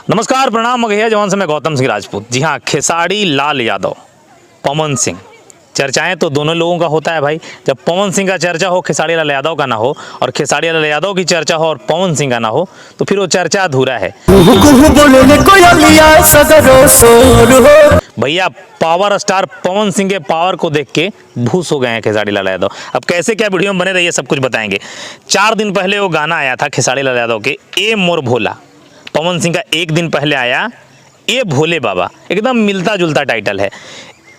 नमस्कार, प्रणाम मगहिया जवान से मैं गौतम सिंह राजपूत। जी हाँ, खेसारी लाल यादव, पवन सिंह, चर्चाएं तो दोनों लोगों का होता है भाई। जब पवन सिंह का चर्चा हो, खेसारी लाल यादव का ना हो, और खेसारी लाल यादव की चर्चा हो और पवन सिंह का ना हो, तो फिर वो चर्चा अधूरा है। भैया, पावर स्टार पवन सिंह के पावर को देख के भूस हो गए हैं खेसारी लाल यादव। अब कैसे क्या वीडियो में बने रहिए, सब कुछ बताएंगे। 4 दिन पहले वो गाना आया था खेसारी लाल यादव के, ए मोर भोला। पवन सिंह का 1 दिन पहले आया ए भोले बाबा, एकदम मिलता जुलता टाइटल है।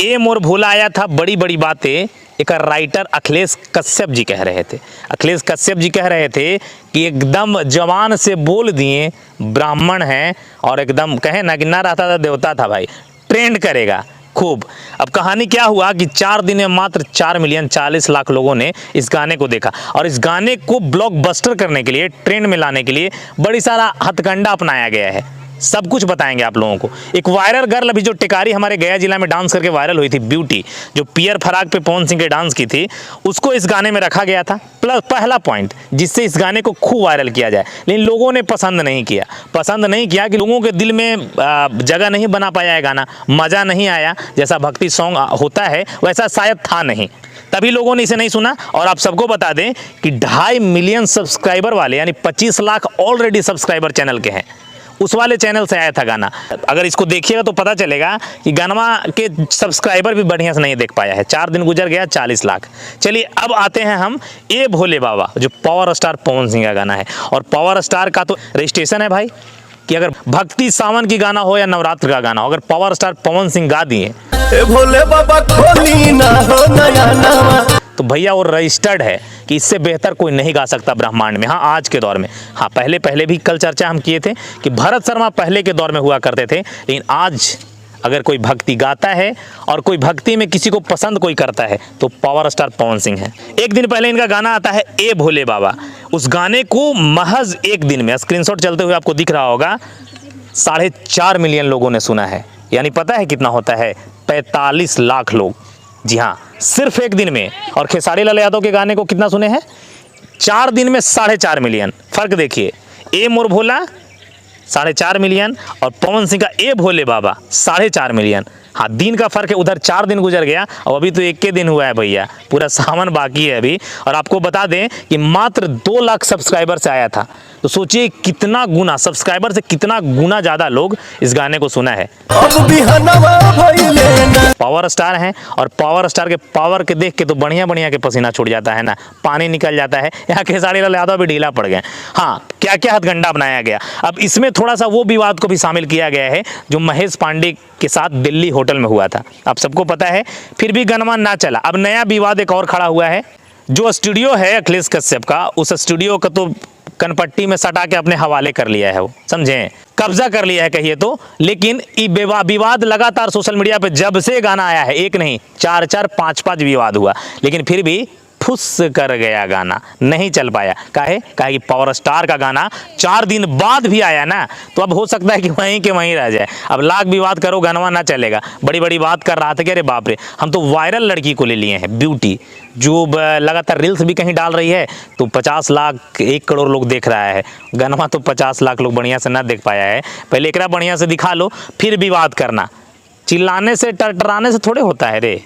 ए मोर भोला आया था, बड़ी बड़ी बातें एक राइटर अखिलेश कश्यप जी कह रहे थे। अखिलेश कश्यप जी कह रहे थे कि एकदम जवान से बोल दिए, ब्राह्मण हैं और एकदम कहे ना कि ना रहता था देवता था भाई, ट्रेंड करेगा खूब। अब कहानी क्या हुआ कि 4 दिन में मात्र 4 मिलियन 40 लाख लोगों ने इस गाने को देखा, और इस गाने को ब्लॉकबस्टर करने के लिए, ट्रेंड में लाने के लिए बड़ी सारा हथकंडा अपनाया गया है। सब कुछ बताएंगे आप लोगों को। एक वायरल गर्ल अभी जो टिकारी हमारे गया जिला में डांस करके वायरल हुई थी, ब्यूटी, जो पियर फराक पे पवन सिंह के डांस की थी, उसको इस गाने में रखा गया था। प्लस पहला पॉइंट जिससे इस गाने को खूब वायरल किया जाए, लेकिन लोगों ने पसंद नहीं किया कि लोगों के दिल में जगह नहीं बना पाया है गाना, मज़ा नहीं आया। जैसा भक्ति सॉन्ग होता है वैसा शायद था नहीं, तभी लोगों ने इसे नहीं सुना। और आप सबको बता दें कि 2.5 मिलियन सब्सक्राइबर वाले, यानी 25 लाख ऑलरेडी सब्सक्राइबर चैनल के हैं, उस वाले चैनल से आया था गाना। अगर इसको देखिएगा तो पता चलेगा कि गाना के सब्सक्राइबर भी बढ़िया से नहीं देख पाया है। 4 दिन गुजर गया, 40 लाख। चलिए अब आते हैं हम ए भोले बाबा, जो पावर स्टार पवन सिंह का गाना है। और पावर स्टार का तो रजिस्ट्रेशन है भाई, कि अगर भक्ति सावन की गाना हो या नवरात्र का गाना हो, अगर पावर स्टार पवन सिंह गा दिए भोले बाबा खोली ना हो नया नामा, तो भैया वो रजिस्टर्ड है कि इससे बेहतर कोई नहीं गा सकता ब्रह्मांड में। हाँ, आज के दौर में। हाँ, पहले भी कल चर्चा हम किए थे कि भरत शर्मा पहले के दौर में हुआ करते थे, लेकिन आज अगर कोई भक्ति गाता है और कोई भक्ति में किसी को पसंद कोई करता है तो पावर स्टार पवन सिंह है। 1 दिन पहले इनका गाना आता है ए भोले बाबा। उस गाने को महज 1 दिन में, स्क्रीनशॉट चलते हुए आपको दिख रहा होगा, 4.5 मिलियन लोगों ने सुना है। यानी पता है कितना होता है? 45 लाख लोग। जी हाँ, सिर्फ 1 दिन में। और खेसारी लाल यादव के गाने को कितना सुने हैं? 4 दिन में 4.5 मिलियन। फर्क देखिए, ए मोर भोला 4.5 मिलियन और पवन सिंह का ए भोले बाबा 4.5 मिलियन। हाँ, दिन का फर्क है। उधर 4 दिन गुजर गया और अभी तो 1 के दिन हुआ है भैया, पूरा सावन बाकी है अभी। और आपको बता दें कि मात्र 2 लाख सब्सक्राइबर से आया था, तो सोचिए कितना गुना, सब्सक्राइबर से कितना गुना ज़्यादा लोग इस गाने को सुना है। पावर स्टार हैं, और पावर स्टार के पावर के देख के तो बढ़िया के पसीना छूट जाता है ना, पानी निकल जाता है। यहाँ खेसारी लाल यादव भी ढीला पड़ गए। हाँ, क्या क्या हथकंडा बनाया गया। अब इसमें थोड़ा सा वो विवाद को भी शामिल किया गया है जो महेश पांडे के साथ दिल्ली होटल में हुआ था। आप सबको पता है, फिर भी गाना ना चला। अब नया विवाद एक और खड़ा हुआ है। जो स्टूडियो है अखिलेश कश्यप का, उस स्टूडियो का तो कनपट्टी में सटा के अपने हवाले कर लिया है, वो समझे, कब्जा कर लिया है कहिए तो। लेकिन ये विवाद लगातार सोशल मीडिया पे जब से गाना आया है, 1 नहीं 4 5 विवाद हुआ, लेकिन फिर भी फुस कर गया गाना, नहीं चल पाया। काहे कि पावर स्टार का गाना 4 दिन बाद भी आया ना, तो अब हो सकता है कि वहीं के वहीं रह जाए। अब लाख विवाद करो, गाना ना चलेगा। बड़ी बात कर रहा था कि अरे बाप रे, हम तो वायरल लड़की को ले लिए हैं, ब्यूटी, जो लगातार रील्स भी कहीं डाल रही है, तो 50 लाख 1 करोड़ लोग देख रहा है। गाना तो 50 लाख लोग बढ़िया से ना देख पाया है। पहले एकरा बढ़िया से दिखा लो, फिर विवाद करना। चिल्लाने से टरटराने से थोड़े होता है रे,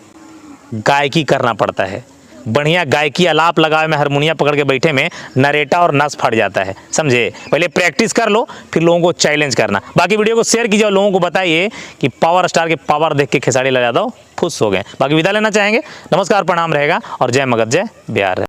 गायकी करना पड़ता है। बढ़िया गायकी आलाप लगावे में हारमोनिया पकड़ के बैठे में नरेटा और नस फट जाता है, समझे। पहले प्रैक्टिस कर लो, फिर लोगों को चैलेंज करना। बाकी वीडियो को शेयर कीजिए और लोगों को बताइए कि पावर स्टार के पावर देख के खेसारी लाल यादव खुश हो गए। बाकी विदा लेना चाहेंगे। नमस्कार, प्रणाम रहेगा और जय मगध, जय बिहार।